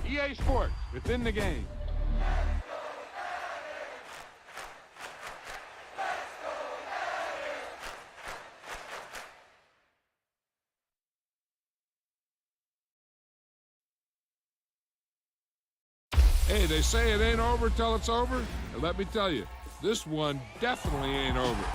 EA Sports, within the game. Hey, they say it ain't over till it's over. And let me tell you, this one definitely ain't over.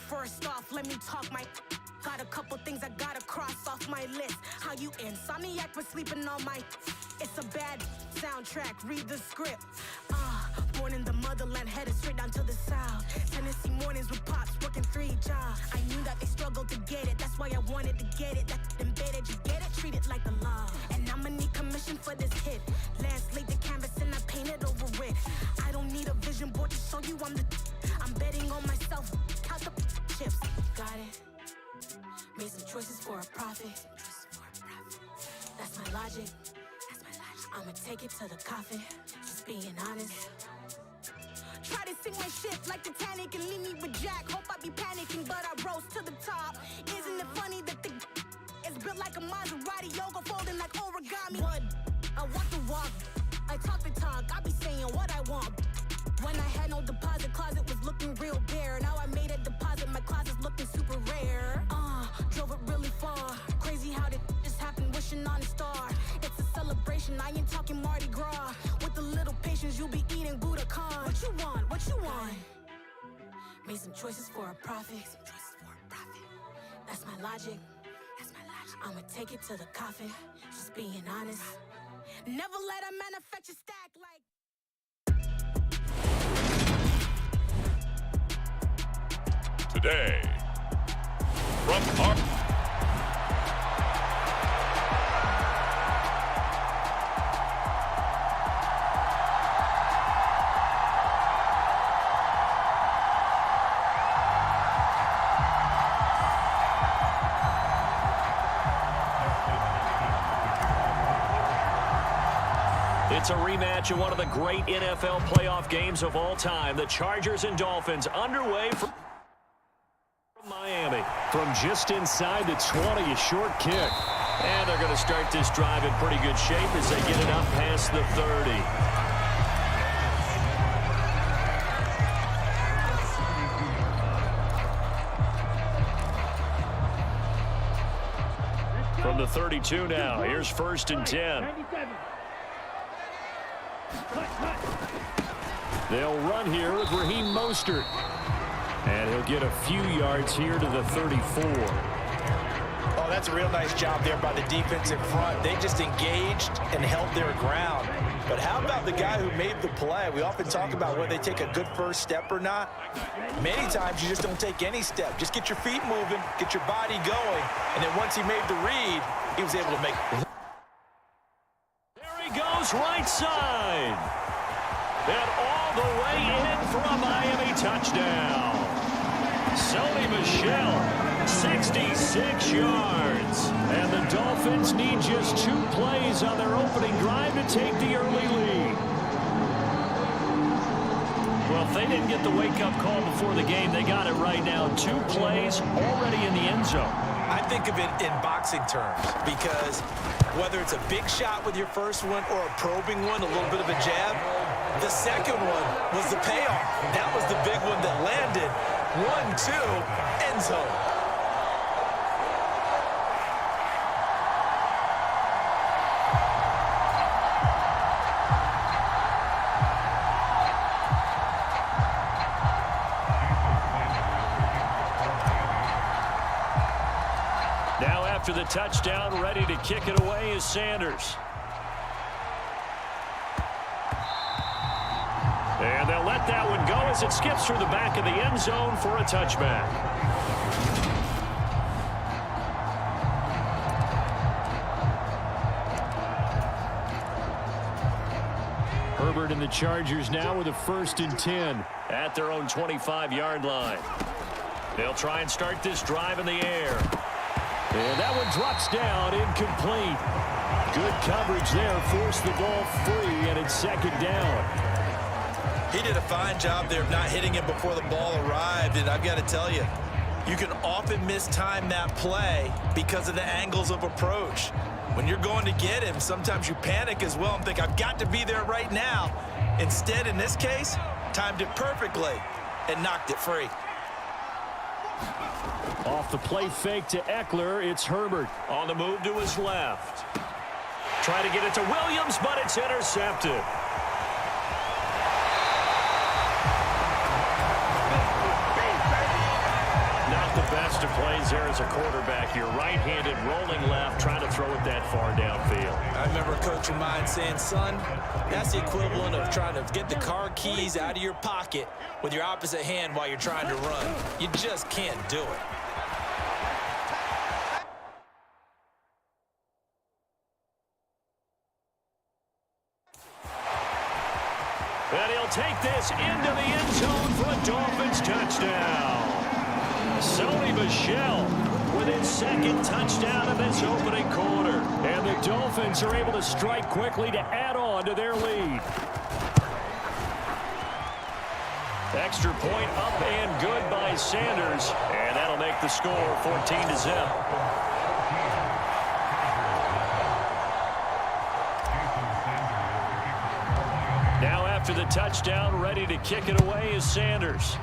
First off, let me talk my. Got a couple things I gotta cross off my list. How you insomniac for sleeping on my. It's a bad soundtrack, read the script. Born in the motherland, headed straight down to the south. Tennessee mornings with pops, working 3 jobs. I knew that they struggled to get it, that's why I wanted to get it. That embedded, you get it, treat it like the law. And I'ma need commission for this hit. Last laid the canvas and I painted over it. I don't need a vision board to show you I'm betting on myself, count the chips. Got it. Made some choices for a profit. That's my logic. I'ma take it to the coffin. Just being honest. Try to sing my shit like Titanic and leave me with Jack. Hope I be panicking, but I rose to the top. Isn't it funny that the is built like a Maserati, yoga folding like origami? What? I walk the walk, I talk the talk. I be saying what I want. When I had no deposit, closet was looking real bare. Now I made a deposit, my closet's looking super rare. Drove it really far. Crazy how did just happen, wishing on a star. It's a celebration, I ain't talking Mardi Gras. With a little patience, you'll be eating Budokan. What you want? What you want? Made some choices for a profit. That's my logic. I'ma take it to the coffin. Just being honest. Never let a manufacture stack like. Today, from our It's a rematch of one of the great NFL playoff games of all time. The Chargers and Dolphins underway from Miami. From just inside the 20, a short kick. And they're going to start this drive in pretty good shape as they get it up past the 30. From the 32 now, here's 1st and 10. They'll run here with Raheem Mostert. And he'll get a few yards here to the 34. Oh, that's a real nice job there by the defense in front. They just engaged and held their ground. But how about the guy who made the play? We often talk about whether they take a good first step or not. Many times you just don't take any step. Just get your feet moving, get your body going, and then once he made the read, he was able to make it. There he goes, right side. And all the way in for a Miami touchdown. Sony Michel, 66 yards. And the Dolphins need just 2 plays on their opening drive to take the early lead. Well, if they didn't get the wake-up call before the game, they got it right now. 2 plays already in the end zone. I think of it in boxing terms because whether it's a big shot with your first one or a probing one, a little bit of a jab, the second one was the payoff. That was the big one that landed. 1-2, end zone. Now after the touchdown, ready to kick it away is Sanders. And they'll let that one go as it skips through the back of the end zone for a touchback. Herbert and the Chargers now with a 1st and 10 at their own 25-yard line. They'll try and start this drive in the air. And that one drops down, incomplete. Good coverage there, forced the ball free, and it's 2nd down. He did a fine job there of not hitting him before the ball arrived, and I've got to tell you, you can often mistime that play because of the angles of approach. When you're going to get him, sometimes you panic as well and think, I've got to be there right now. Instead, in this case, timed it perfectly and knocked it free. Off the play fake to Eckler, it's Herbert on the move to his left. Try to get it to Williams, but it's intercepted. Not the best of plays there as a quarterback. You're right-handed, rolling left, trying to throw it that far downfield. I remember a coach of mine saying, son, that's the equivalent of trying to get the car keys out of your pocket with your opposite hand while you're trying to run. You just can't do it. And he'll take this into the end zone for a Dolphins touchdown. Sony Michel with his 2nd touchdown of this opening quarter. And the Dolphins are able to strike quickly to add on to their lead. Extra point up and good by Sanders. And that'll make the score 14-0. Now after the touchdown, ready to kick it away is Sanders.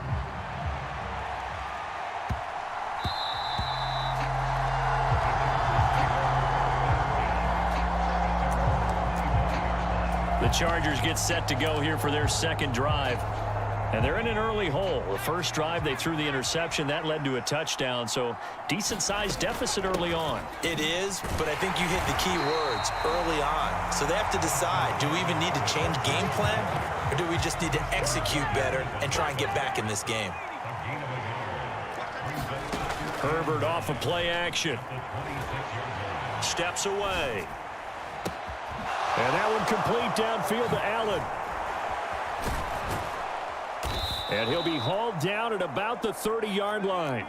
The Chargers get set to go here for their 2nd drive. And they're in an early hole. The first drive, they threw the interception. That led to a touchdown, so decent-sized deficit early on. It is, but I think you hit the key words, early on. So they have to decide, do we even need to change game plan, or do we just need to execute better and try and get back in this game? Herbert off of play action. Steps away. And that one complete downfield to Allen. And he'll be hauled down at about the 30-yard line.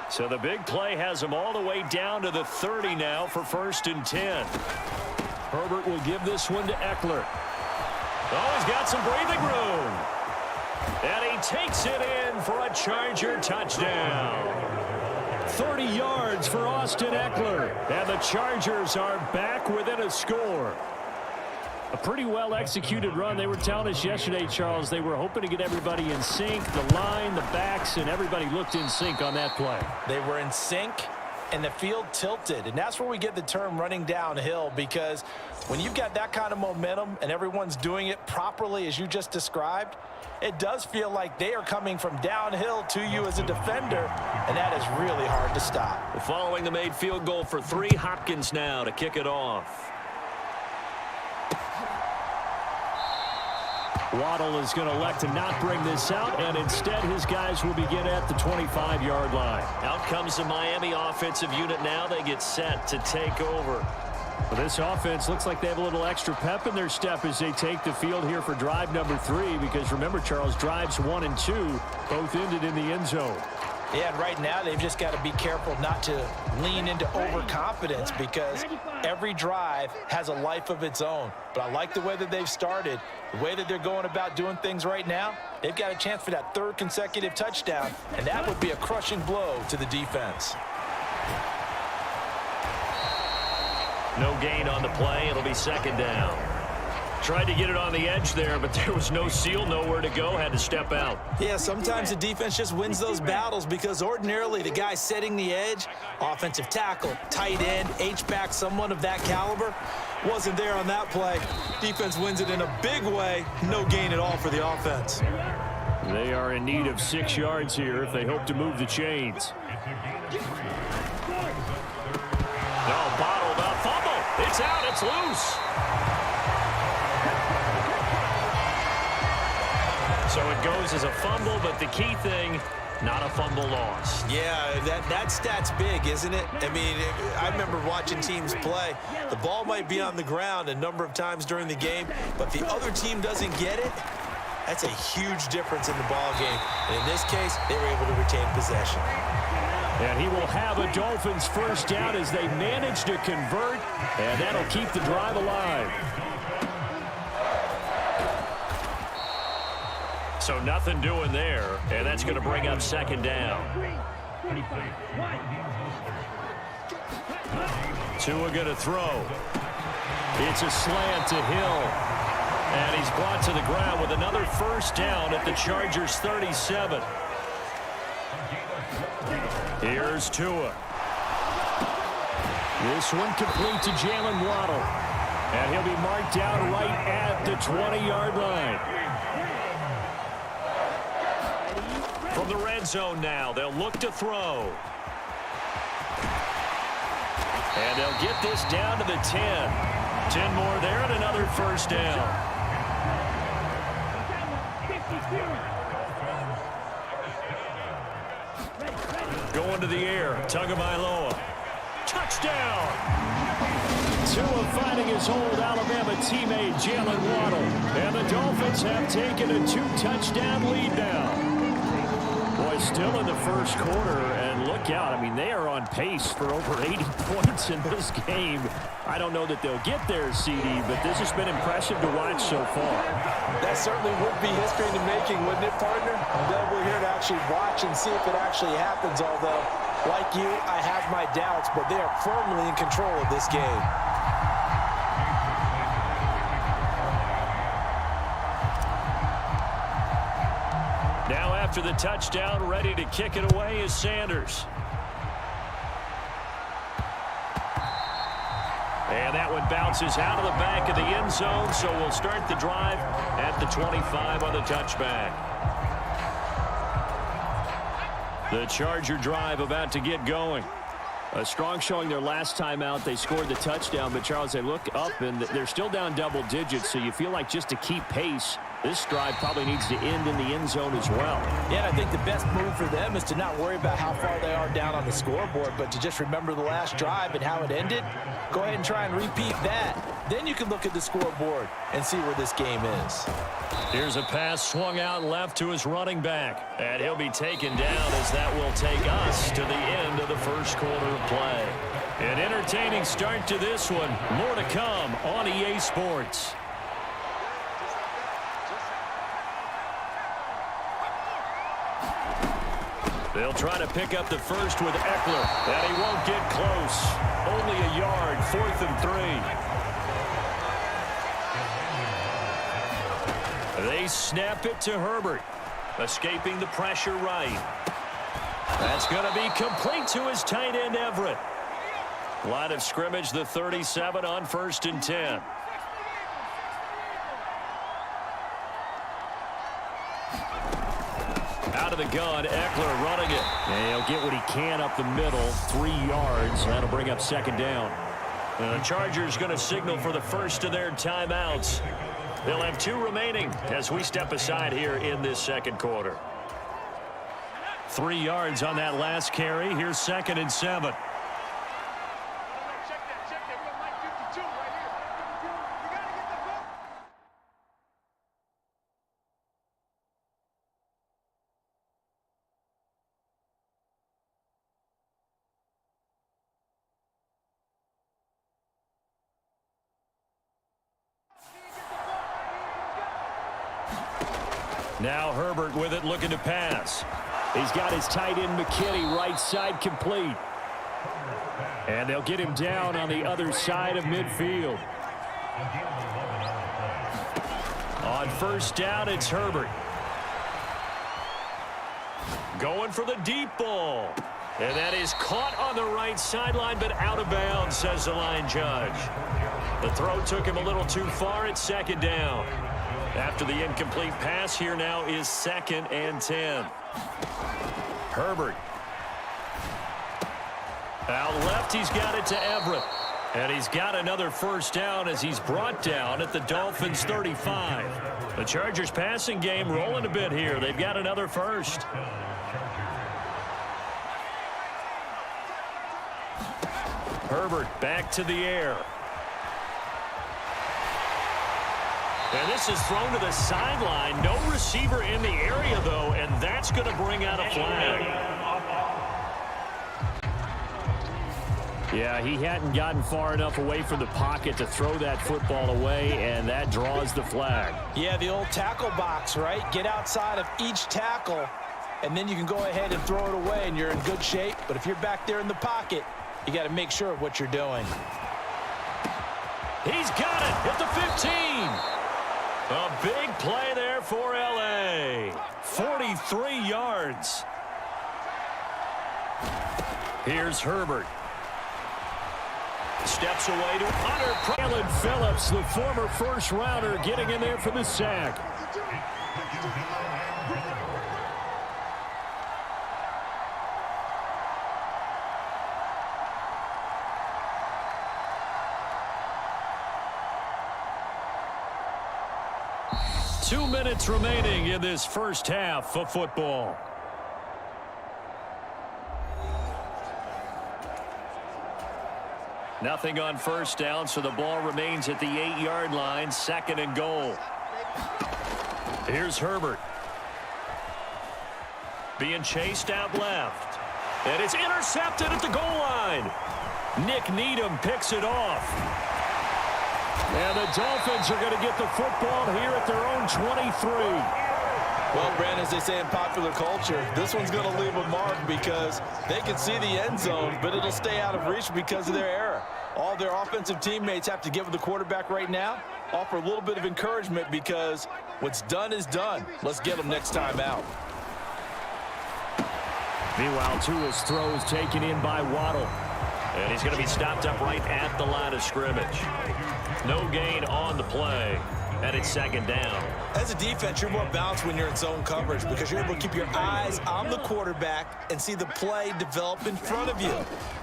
So the big play has him all the way down to the 30 now for 1st and 10. Herbert will give this one to Eckler. Oh, he's got some breathing room. And he takes it in for a Charger touchdown. 30 yards for Austin Eckler. And the Chargers are back within a score. A pretty well-executed run. They were telling us yesterday, Charles, they were hoping to get everybody in sync, the line, the backs, and everybody looked in sync on that play. They were in sync, and the field tilted. And that's where we get the term running downhill, because when you've got that kind of momentum and everyone's doing it properly as you just described, it does feel like they are coming from downhill to you as a defender, and that is really hard to stop. Following the made field goal for 3, Hopkins now to kick it off. Waddle is going to elect to not bring this out, and instead his guys will begin at the 25-yard line. Out comes the Miami offensive unit now. They get set to take over. Well, this offense looks like they have a little extra pep in their step as they take the field here for drive number 3, because remember, Charles, drives 1 and 2 both ended in the end zone. Yeah, and right now they've just got to be careful not to lean into overconfidence, because every drive has a life of its own. But I like the way that they've started, the way that they're going about doing things right now. They've got a chance for that 3rd consecutive touchdown, and that would be a crushing blow to the defense. No gain on the play. It'll be 2nd down. Tried to get it on the edge there, but there was no seal, nowhere to go, had to step out. Yeah, sometimes the defense just wins those battles, because ordinarily the guy setting the edge, offensive tackle, tight end, H-back, someone of that caliber, wasn't there on that play. Defense wins it in a big way. No gain at all for the offense. They are in need of 6 yards here if they hope to move the chains. No, bottled up, fumble. It's out, it's loose. So it goes as a fumble, but the key thing, not a fumble lost. Yeah, that stat's big, isn't it? I mean, I remember watching teams play. The ball might be on the ground a number of times during the game, but the other team doesn't get it. That's a huge difference in the ball game. And in this case, they were able to retain possession. And he will have a Dolphins first down as they manage to convert, and that'll keep the drive alive. So nothing doing there, and that's going to bring up 2nd down. Tua going to throw. It's a slant to Hill. And he's brought to the ground with another first down at the Chargers' 37. Here's Tua. This one complete to Jalen Waddle. And he'll be marked down right at the 20-yard line. From the red zone now, they'll look to throw. And they'll get this down to the 10. 10 more there and another first down. Going to the air, Tagovailoa. Touchdown! Tua finding his old Alabama teammate, Jalen Waddle. And the Dolphins have taken a 2-touchdown lead now. Boy, still in the first quarter, and look out. I mean, they are on pace for over 80 points in this game. I don't know that they'll get there, CD, but this has been impressive to watch so far. That certainly would be history in the making, wouldn't it, partner? Then we're here to actually watch and see if it actually happens, although, like you, I have my doubts, but they are firmly in control of this game. Now after the touchdown, ready to kick it away is Sanders. And that one bounces out of the back of the end zone, so we'll start the drive at the 25 on the touchback. The Charger drive about to get going. A strong showing their last time out. They scored the touchdown, but Charles, they look up and they're still down double digits, so you feel like just to keep pace, this drive probably needs to end in the end zone as well. Yeah, and I think the best move for them is to not worry about how far they are down on the scoreboard, but to just remember the last drive and how it ended. Go ahead and try and repeat that. Then you can look at the scoreboard and see where this game is. Here's a pass swung out left to his running back, and he'll be taken down as that will take us to the end of the first quarter of play. An entertaining start to this one. More to come on EA Sports. They'll try to pick up the first with Eckler, and he won't get close. Only a yard, 4th and 3. They snap it to Herbert, escaping the pressure right. That's going to be complete to his tight end, Everett. Line of scrimmage, the 37 on 1st and 10. Out of the gun, Eckler running it. And he'll get what he can up the middle, 3 yards. That'll bring up 2nd down. The Chargers going to signal for the first of their timeouts. They'll have 2 remaining as we step aside here in this 2nd quarter. 3 yards on that last carry. Here's 2nd and 7. Now Herbert with it, looking to pass. He's got his tight end McKinney right side complete. And they'll get him down on the other side of midfield. On 1st down, it's Herbert. Going for the deep ball. And that is caught on the right sideline, but out of bounds, says the line judge. The throw took him a little too far. It's 2nd down. After the incomplete pass, here now is 2nd and 10. Herbert. Out left, he's got it to Everett. And he's got another 1st down as he's brought down at the Dolphins' 35. The Chargers' passing game rolling a bit here. They've got another 1st. Herbert back to the air. And this is thrown to the sideline. No receiver in the area, though, and that's going to bring out a flag. Yeah, he hadn't gotten far enough away from the pocket to throw that football away, and that draws the flag. Yeah, the old tackle box, right? Get outside of each tackle, and then you can go ahead and throw it away, and you're in good shape. But if you're back there in the pocket, you got to make sure of what you're doing. He's got it at the 15. A big play there for L.A. 43 yards. Here's Herbert. Steps away to Hunter. Jalen Phillips, the former 1st rounder, getting in there for the sack. Two minutes remaining in this first half of football. Nothing on 1st down, so the ball remains at the 8-yard line, 2nd and goal. Here's Herbert. Being chased out left. And it's intercepted at the goal line. Nick Needham picks it off. And the Dolphins are going to get the football here at their own 23. Well, Brandon, as they say in popular culture, this one's going to leave a mark because they can see the end zone, but it'll stay out of reach because of their error. All their offensive teammates have to give the quarterback right now, offer a little bit of encouragement because what's done is done. Let's get them next time out. Meanwhile, Tua's throw is taken in by Waddle. And he's going to be stopped up right at the line of scrimmage. No gain on the play. And it's 2nd down. As a defense, you're more balanced when you're in zone coverage because you're able to keep your eyes on the quarterback and see the play develop in front of you.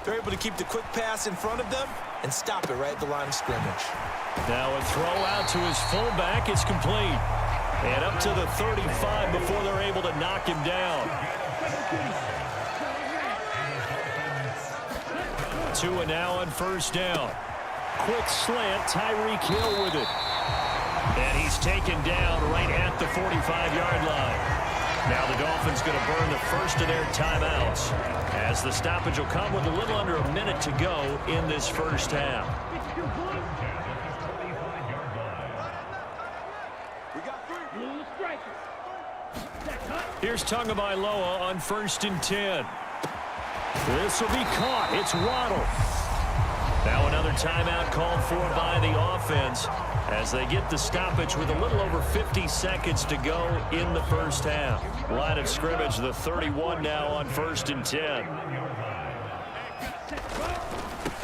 They're able to keep the quick pass in front of them and stop it right at the line of scrimmage. Now a throw out to his fullback is complete. And up to the 35 before they're able to knock him down. Tua now on 1st down. Quick slant, Tyreek Hill with it. And he's taken down right at the 45-yard line. Now the Dolphins going to burn the first of their timeouts as the stoppage will come with a little under a minute to go in this first half. Here's Tagovailoa on 1st and 10. This will be caught. It's Waddle. Now another timeout called for by the offense as they get the stoppage with a little over 50 seconds to go in the first half. Line of scrimmage, the 31 now on 1st and 10.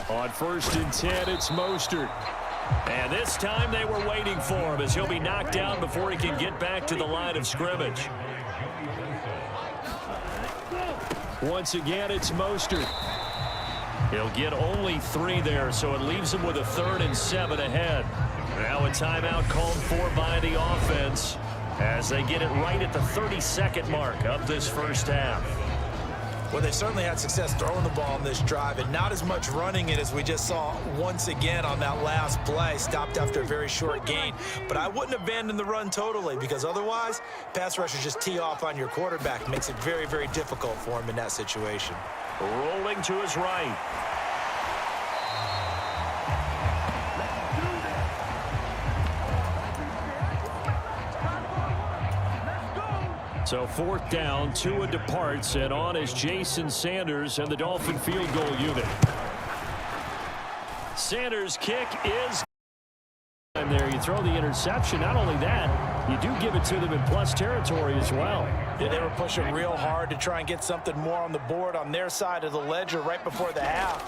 On 1st and 10, it's Mostert. And this time they were waiting for him as he'll be knocked down before he can get back to the line of scrimmage. Once again, it's Mostert. He'll get only 3 there, so it leaves him with a 3rd and 7 ahead. Now a timeout called for by the offense as they get it right at the 32nd mark of this first half. Well, they certainly had success throwing the ball on this drive and not as much running it as we just saw once again on that last play. Stopped after a very short gain. But I wouldn't abandon the run totally because otherwise, pass rushers just tee off on your quarterback. Makes it very, very difficult for him in that situation. Rolling to his right. So 4th down, Tua departs, and on is Jason Sanders and the Dolphin field goal unit. Sanders' kick is and there. You throw the interception. Not only that, you do give it to them in plus territory as well. Yeah, they were pushing real hard to try and get something more on the board on their side of the ledger right before the half.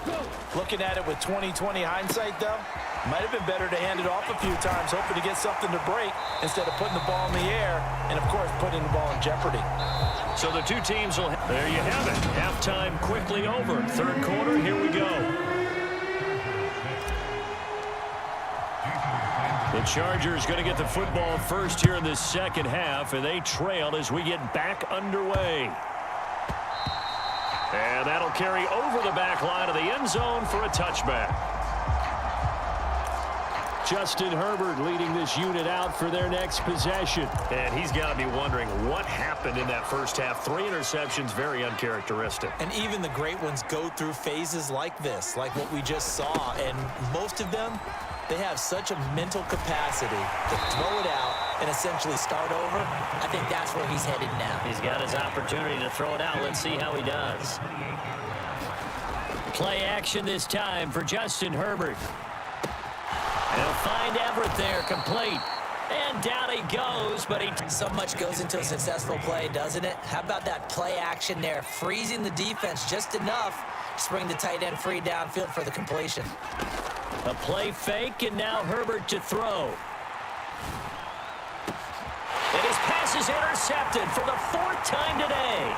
Looking at it with 20/20 hindsight, though, might have been better to hand it off a few times, hoping to get something to break instead of putting the ball in the air and, of course, putting the ball in jeopardy. So the two teams will... There you have it. Halftime quickly over. 3rd quarter, here we go. The Chargers going to get the football first here in this second half, and they trail as we get back underway. And that'll carry over the back line of the end zone for a touchback. Justin Herbert leading this unit out for their next possession. And he's got to be wondering what happened in that first half. 3 interceptions, very uncharacteristic. And even the great ones go through phases like this, like what we just saw. And most of them, they have such a mental capacity to throw it out and essentially start over. I think that's where he's headed now. He's got his opportunity to throw it out. Let's see how he does. Play action this time for Justin Herbert. He'll find Everett there, complete. And down he goes, but so much goes into a successful play, doesn't it? How about that play action there, freezing the defense just enough to bring the tight end free downfield for the completion. A play fake, and now Herbert to throw. And his pass is intercepted for the 4th time today.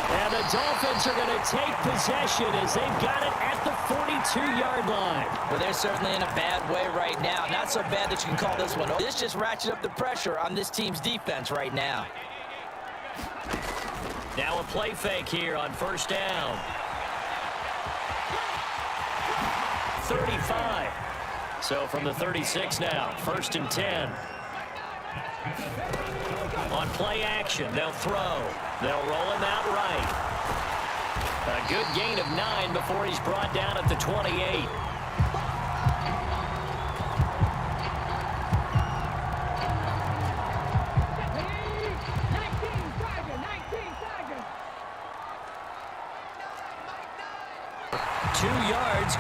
And the Dolphins are going to take possession as they've got it at the 42-yard line. Well, they're certainly in a bad way right now. Not so bad that you can call this one. This just ratchets up the pressure on this team's defense right now. Now a play fake here on 1st down. 35. So from the 36 now, 1st and 10. On play action, they'll throw. They'll roll him out right. A good gain of 9 before he's brought down at the 28.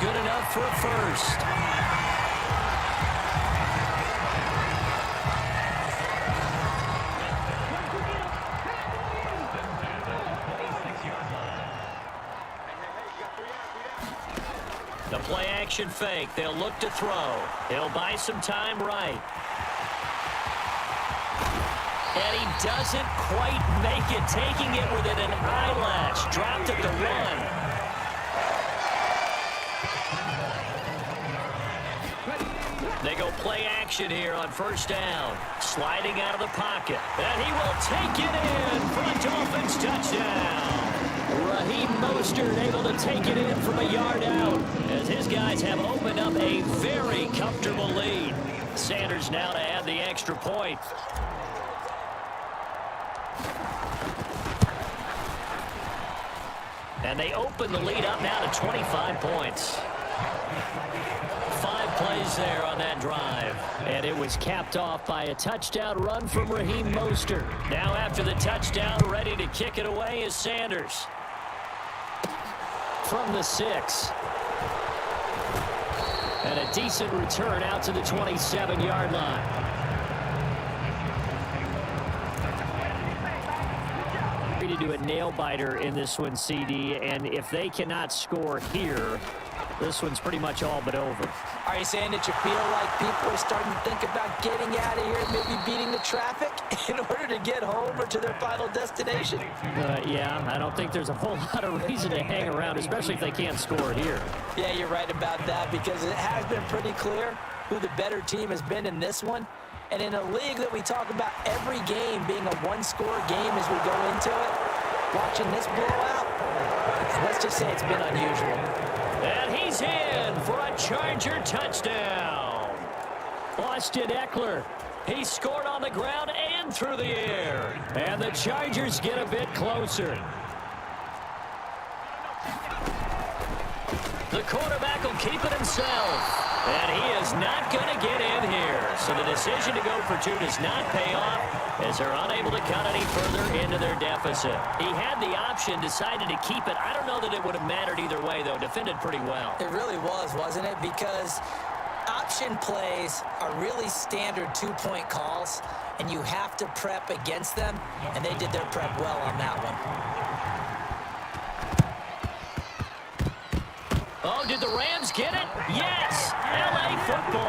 Good enough for a first. The play action fake. They'll look to throw. He'll buy some time right. And he doesn't quite make it, taking it within an eyelash. Dropped at the 1. They go play action here on 1st down. Sliding out of the pocket. And he will take it in for a Dolphins touchdown. Raheem Mostert able to take it in from a yard out as his guys have opened up a very comfortable lead. Sanders now to add the extra point. And they open the lead up now to 25 points. 5 plays there on that drive. And it was capped off by a touchdown run from Raheem Mostert. Now after the touchdown, ready to kick it away is Sanders. From the 6. And a decent return out to the 27-yard line. To do a nail-biter in this one, CD, and if they cannot score here, this one's pretty much all but over. Are you saying that you feel like people are starting to think about getting out of here and maybe beating the traffic in order to get home or to their final destination? Yeah, I don't think there's a whole lot of reason to hang around, especially if they can't score here. Yeah, you're right about that, because it has been pretty clear who the better team has been in this one. And in a league that we talk about every game being a one-score game as we go into it, watching this blowout, let's just say it's been unusual. And he's in for a Charger touchdown. Austin Eckler. He scored on the ground and through the air. And the Chargers get a bit closer. The quarterback will keep it himself. And he is not going to get in here. So the decision to go for 2 does not pay off as they're unable to cut any further into their deficit. He had the option, decided to keep it. I don't know that it would have mattered either way, though. Defended pretty well. It really was, wasn't it? Because option plays are really standard 2-point calls, and you have to prep against them, and they did their prep well on that one. Oh, did the Rams get it? Yes! LA football.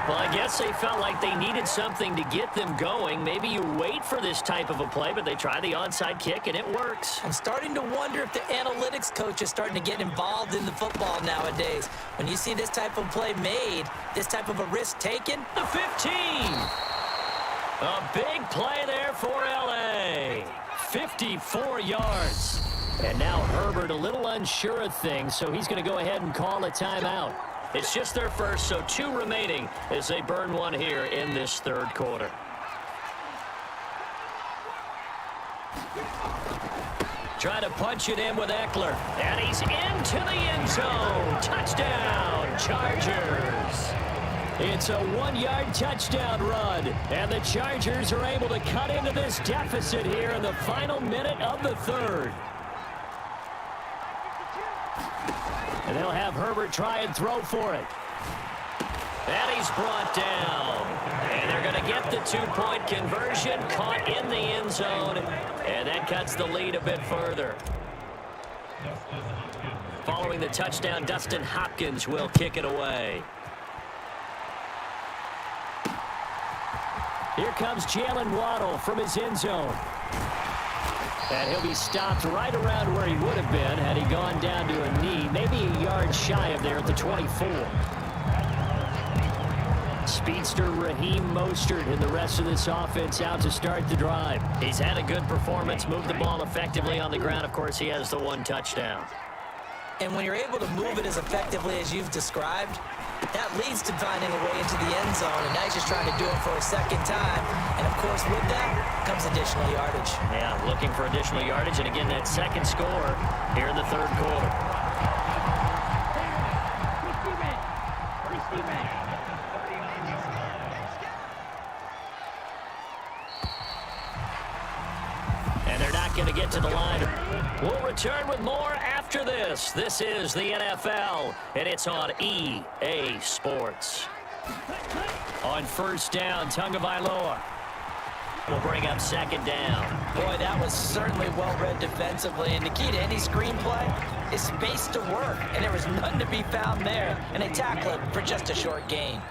Well, I guess they felt like they needed something to get them going. Maybe you wait for this type of a play, but they try the onside kick, and it works. I'm starting to wonder if the analytics coach is starting to get involved in the football nowadays. When you see this type of play made, this type of a risk taken. The 15. A big play there for LA. 54 yards. And now Herbert a little unsure of things, so he's going to go ahead and call a timeout. It's just their first, so 2 remaining as they burn one here in this third quarter. Try to punch it in with Eckler. And he's into the end zone. Touchdown, Chargers. It's a 1-yard touchdown run. And the Chargers are able to cut into this deficit here in the final minute of the third. And they'll have Herbert try and throw for it. And he's brought down. And they're going to get the 2-point conversion, caught in the end zone. And that cuts the lead a bit further. Following the touchdown, Dustin Hopkins will kick it away. Here comes Jalen Waddle from his end zone. And he'll be stopped right around where he would have been had he gone down to a knee, maybe a yard shy of there at the 24. Speedster Raheem Mostert and the rest of this offense out to start the drive. He's had a good performance, moved the ball effectively on the ground. Of course, he has the 1 touchdown. And when you're able to move it as effectively as you've described, that leads to finding a way into the end zone, and now he's just trying to do it for a second time. And, of course, with that comes additional yardage. Yeah, looking for additional yardage, and again, that second score here in the third quarter. And they're not going to get to the line. We'll return with more after this. This is the NFL, and it's on EA Sports. On first down, Tagovailoa will bring up second down. Boy, that was certainly well-read defensively, and the key to any screenplay is space to work, and there was none to be found there, and they tackle it for just a short gain.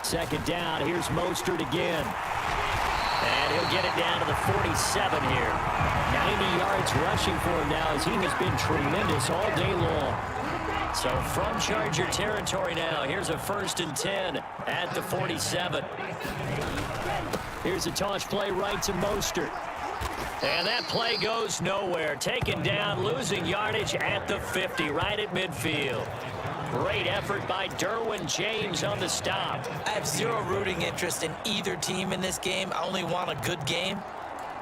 Second down, here's Mostert again. And he'll get it down to the 47 here. 90 yards rushing for him now as he has been tremendous all day long. So from Charger territory now, here's a 1st and 10 at the 47. Here's a toss play right to Mostert. And that play goes nowhere. Taken down, losing yardage at the 50, right at midfield. Great effort by Derwin James on the stop. I have zero rooting interest in either team in this game. I only want a good game.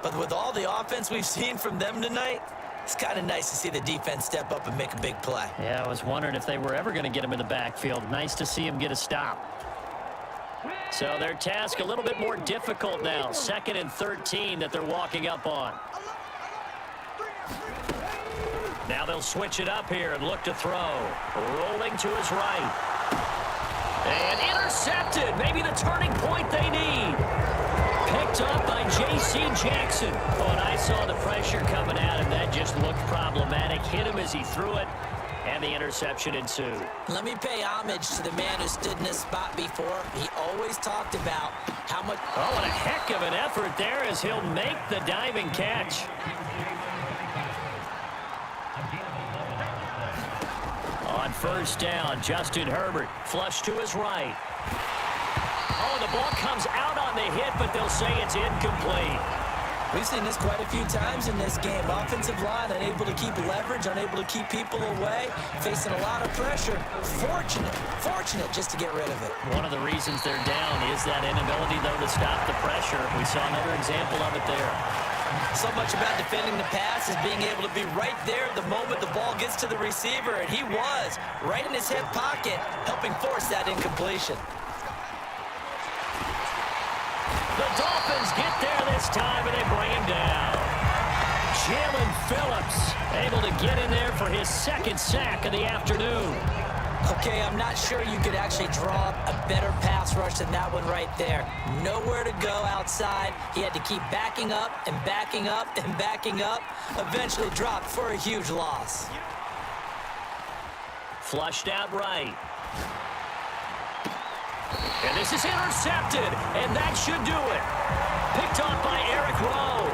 But with all the offense we've seen from them tonight, It's kind of nice to see the defense step up and make a big play. Yeah, I was wondering if they were ever going to get him in the backfield. Nice to see him get a stop. So their task a little bit more difficult now. 2nd and 13 that they're walking up on. Now they'll switch it up here and look to throw. Rolling to his right. And intercepted. Maybe the turning point they need. Picked up by J.C. Jackson. Oh, and I saw the pressure coming at him. That just looked problematic. Hit him as he threw it, and the interception ensued. Let me pay homage to the man who stood in this spot before. He always talked about how much... Oh, and a heck of an effort there as he'll make the diving catch. On 1st down, Justin Herbert flush to his right. Oh, the ball comes out on the hit, but they'll say it's incomplete. We've seen this quite a few times in this game. Offensive line unable to keep leverage, unable to keep people away, facing a lot of pressure. Fortunate just to get rid of it. One of the reasons they're down is that inability, though, to stop the pressure. We saw another example of it there. So much about defending the pass is being able to be right there the moment the ball gets to the receiver, and he was right in his hip pocket, helping force that incompletion. The Dolphins get there this time, and they bring him down. Jalen Phillips able to get in there for his 2nd sack of the afternoon. Okay, I'm not sure you could actually draw a better pass rush than that one right there. Nowhere to go outside. He had to keep backing up and backing up and backing up. Eventually dropped for a huge loss. Flushed out right. And this is intercepted, and that should do it. Picked off by Eric Rowe.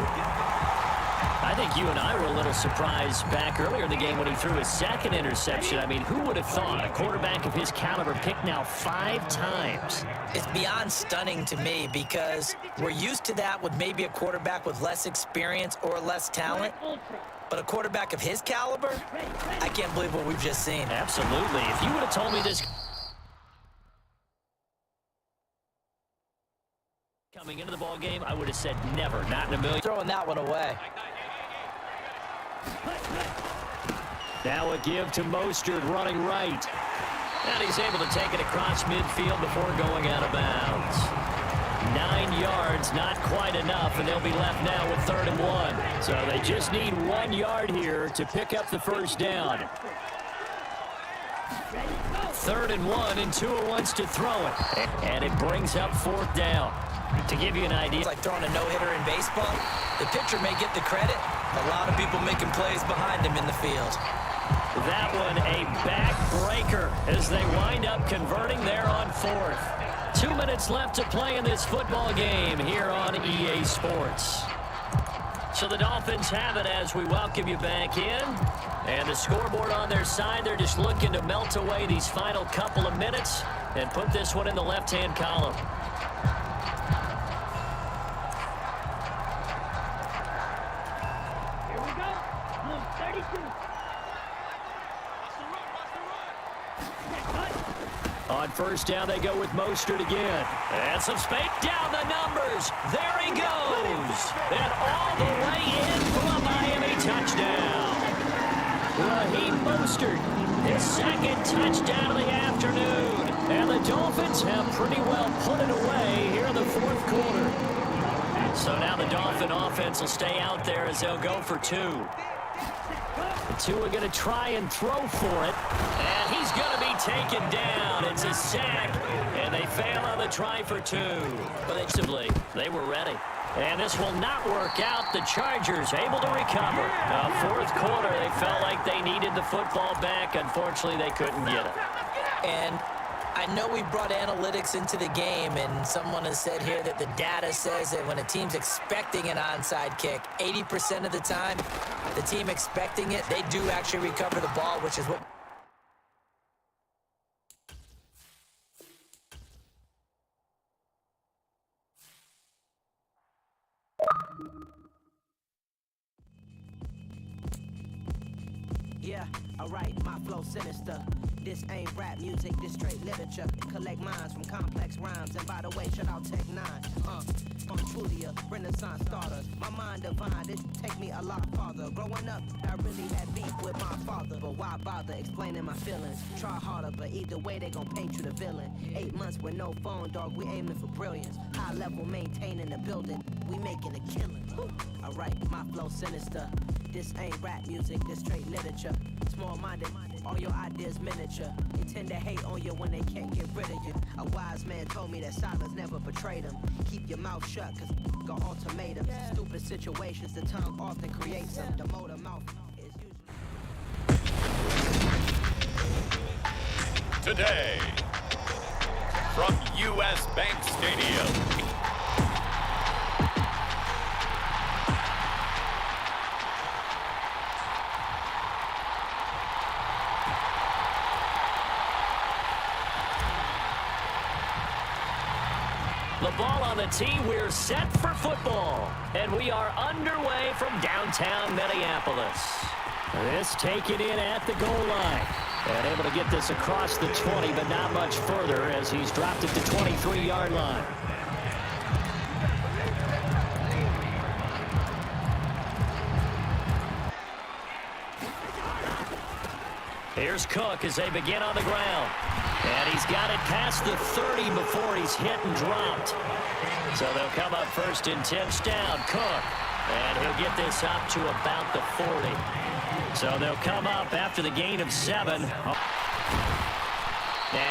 I think you and I were a little surprised back earlier in the game when he threw his 2nd interception. I mean, who would have thought a quarterback of his caliber picked now 5 times? It's beyond stunning to me because we're used to that with maybe a quarterback with less experience or less talent. But a quarterback of his caliber, I can't believe what we've just seen. Absolutely. If you would have told me this coming into the ball game, I would have said never, not in a million. Throwing that one away. Now a give to Mostert running right. And he's able to take it across midfield before going out of bounds. 9 yards, not quite enough, and they'll be left now with 3rd and 1. So they just need 1 yard here to pick up the 1st down. 3rd and 1, and Tua wants to throw it. And it brings up 4th down. To give you an idea. It's like throwing a no-hitter in baseball. The pitcher may get the credit. A lot of people making plays behind him in the field. That one a backbreaker as they wind up converting there on 4th. 2 minutes left to play in this football game here on EA Sports. So the Dolphins have it as we welcome you back in. And the scoreboard on their side, they're just looking to melt away these final couple of minutes and put this one in the left-hand column. On 1st down, they go with Mostert again. And some space down the numbers. There he goes. And all the way in for a Miami touchdown. Raheem Mostert, his 2nd touchdown of the afternoon. And the Dolphins have pretty well put it away here in the 4th quarter. So now the Dolphin offense will stay out there as they'll go for 2. The 2 are going to try and throw for it. And he's going to be taken down. It's a sack. And they fail on the try for 2. But they were ready. And this will not work out. The Chargers able to recover. 4th quarter, they felt like they needed the football back. Unfortunately, they couldn't get it. And I know we brought analytics into the game, and someone has said here that the data says that when a team's expecting an onside kick, 80% of the time, the team expecting it, they do actually recover the ball, which is what... Yeah, alright, my flow sinister. This ain't rap music, this straight literature. Collect minds from complex rhymes. And by the way, shout out Tech 9. Truly a Renaissance starter. My mind divine, this take me a lot farther. Growing up, I really had beef with my father, but why bother explaining my feelings? Try harder, but either way they gon' paint you the villain. 8 months with no phone, dog, we aiming for brilliance. High level maintaining the building, we making a killing. Alright, my flow sinister. This ain't rap music, this straight literature. Small-minded, all your ideas miniature. Intend to hate on you when they can't get rid of you. A wise man told me that silence never betrayed him. Keep your mouth shut, cause got ultimatums. Stupid situations, the tongue often creates them. The motor mouth is usually... Today, from U.S. Bank Stadium. The ball on the tee, we're set for football. And we are underway from downtown Minneapolis. This taken in at the goal line. And able to get this across the 20, but not much further as he's dropped it to 23-yard line. Here's Cook as they begin on the ground. And he's got it past the 30 before he's hit and dropped. So they'll come up first and 10 down. Cook. And he'll get this up to about the 40. So they'll come up after the gain of 7. And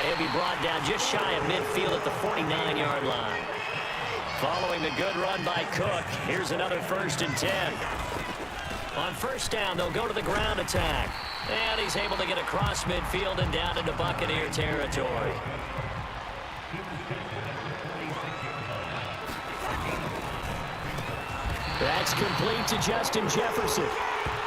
he'll be brought down just shy of midfield at the 49-yard line. Following the good run by Cook, here's another first and 10. On first down, they'll go to the ground attack. And he's able to get across midfield and down into Buccaneer territory. That's complete to Justin Jefferson.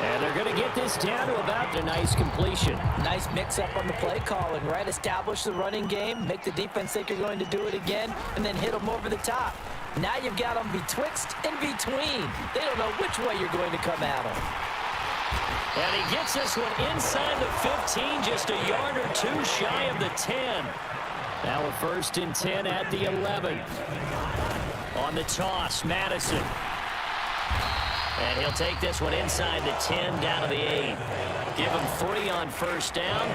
And they're going to get this down to about a nice completion. Nice mix-up on the play calling, right? Establish the running game, make the defense think you're going to do it again, and then hit them over the top. Now you've got them betwixt and between. They don't know which way you're going to come at them. And he gets this one inside the 15, just a yard or two shy of the 10. Now a first and 10 at the 11. On the toss, Madison. And he'll take this one inside the 10, down to the 8. Give him 3 on first down.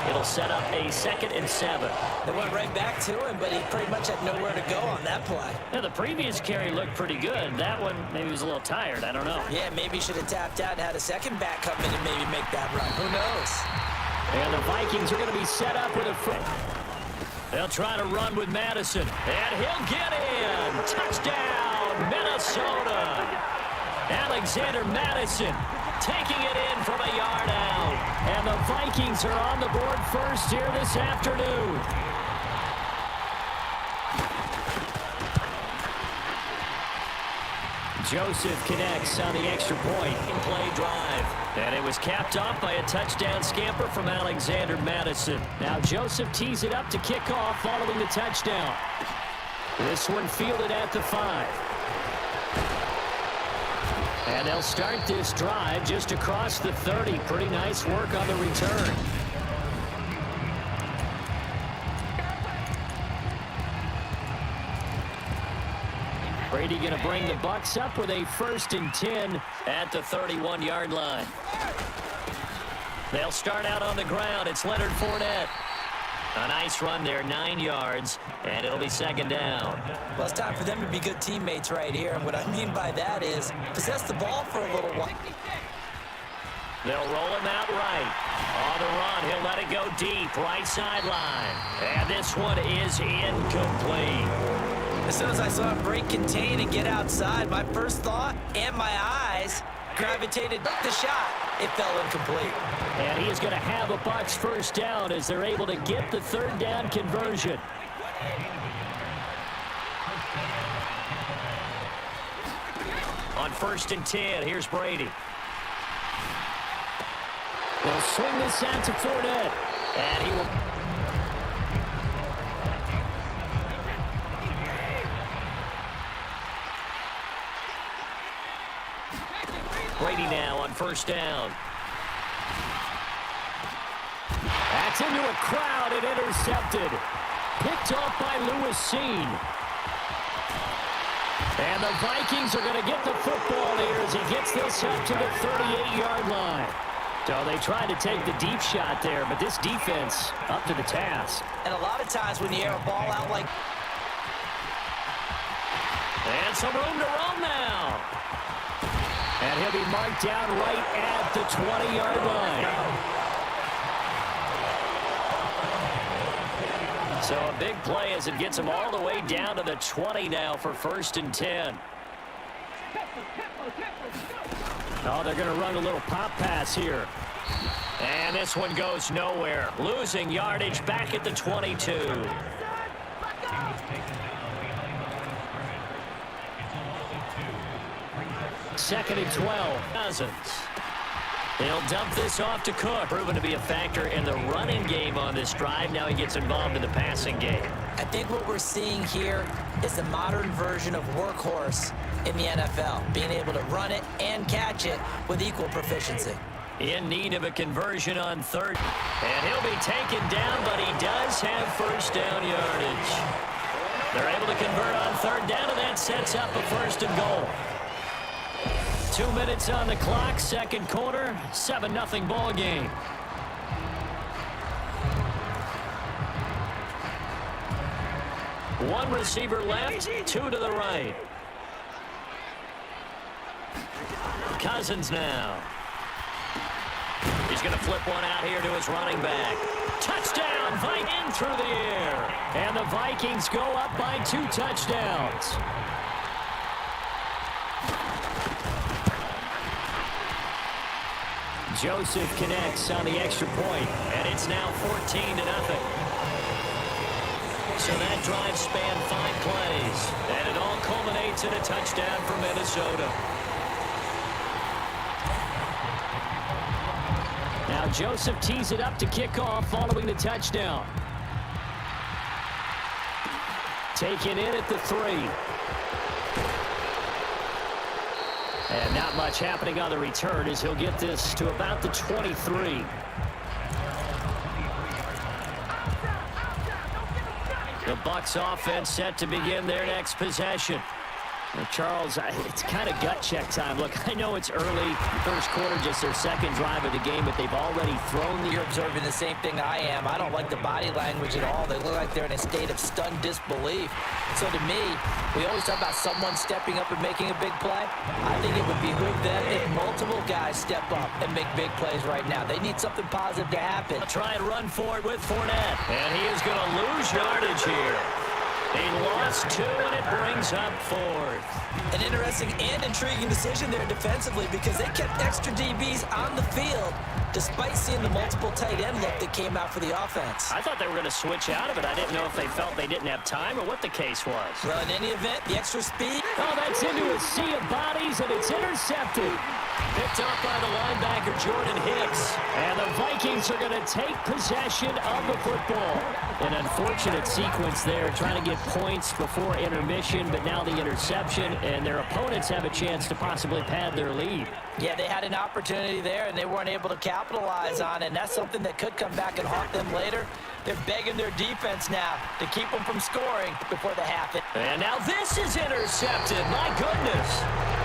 It'll set up a 2nd and 7. They went right back to him, but he pretty much had nowhere to go on that play. Yeah, the previous carry looked pretty good. That one, maybe he was a little tired. I don't know. Yeah, maybe he should have tapped out and had a second back come in and maybe make that run. Who knows? And the Vikings are going to be set up with a foot. They'll try to run with Madison. And he'll get in. Touchdown, Minnesota. Alexander Madison taking it in from a yard out. And the Vikings are on the board first here this afternoon. Joseph connects on the extra point. Play drive. And it was capped off by a touchdown scamper from Alexander Madison. Now Joseph tees it up to kick off following the touchdown. This one fielded at the 5. And they'll start this drive just across the 30. Pretty nice work on the return. Brady going to bring the Bucs up with a first and 10 at the 31-yard line. They'll start out on the ground. It's Leonard Fournette. A nice run there, 9 yards, and it'll be 2nd down. Well, it's time for them to be good teammates right here, and what I mean by that is possess the ball for a little while. They'll roll him out right. On the run, he'll let it go deep, right sideline. And this one is incomplete. As soon as I saw him break contain and get outside, my first thought and my eyes gravitated the shot. It fell incomplete. And he is going to have a Bucs first down as they're able to get the 3rd down conversion. On first and 10, here's Brady. They'll swing this out to Fournette. And he will... Brady now on first down. That's into a crowd and intercepted. Picked off by Lewis Seen. And the Vikings are going to get the football here as he gets this up to the 38-yard line. So they tried to take the deep shot there, but this defense up to the task. And a lot of times when you air a ball out like... And some room to roam now. And he'll be marked down right at the 20-yard line. So a big play as it gets him all the way down to the 20 now for 1st and 10. Oh, they're going to run a little pop pass here. And this one goes nowhere. Losing yardage back at the 22. Second and 12. Cousins. They'll dump this off to Cook. Proven to be a factor in the running game on this drive. Now he gets involved in the passing game. I think what we're seeing here is the modern version of workhorse in the NFL, being able to run it and catch it with equal proficiency. In need of a conversion on third. And he'll be taken down, but he does have first down yardage. They're able to convert on third down, and that sets up a 1st and goal. 2 minutes on the clock, second quarter, 7-0 ball game. One receiver left, 2 to the right. Cousins now. He's going to flip one out here to his running back. Touchdown, Vikings through the air. And the Vikings go up by 2 touchdowns. Joseph connects on the extra point, and it's now 14-0. So that drive spanned 5 plays, and it all culminates in a touchdown for Minnesota. Now Joseph tees it up to kick off following the touchdown. Taken in at the 3. And not much happening on the return as he'll get this to about the 23. The Bucs offense set to begin their next possession. Well, Charles, it's kind of gut check time. Look, I know it's early, first quarter, just their second drive of the game, but they've already thrown the... You're observing the same thing I am. I don't like the body language at all. They look like they're in a state of stunned disbelief. So to me, we always talk about someone stepping up and making a big play. I think it would behoove them if multiple guys step up and make big plays right now. They need something positive to happen. I'll try and run for it with Fournette. And he is going to lose yardage here. He lost 2, and it brings up 4th. An interesting and intriguing decision there defensively because they kept extra DBs on the field despite seeing the multiple tight end look that came out for the offense. I thought they were going to switch out of it. I didn't know if they felt they didn't have time or what the case was. Well, in any event, the extra speed. Oh, that's into a sea of bodies, and it's intercepted. Picked up by the linebacker, Jordan Hicks. And the Vikings are going to take possession of the football. An unfortunate sequence there, trying to get points before intermission, but now the interception, and their opponents have a chance to possibly pad their lead. Yeah, they had an opportunity there, and they weren't able to capitalize on it, and that's something that could come back and haunt them later. They're begging their defense now to keep them from scoring before the half. And now this is intercepted. My goodness.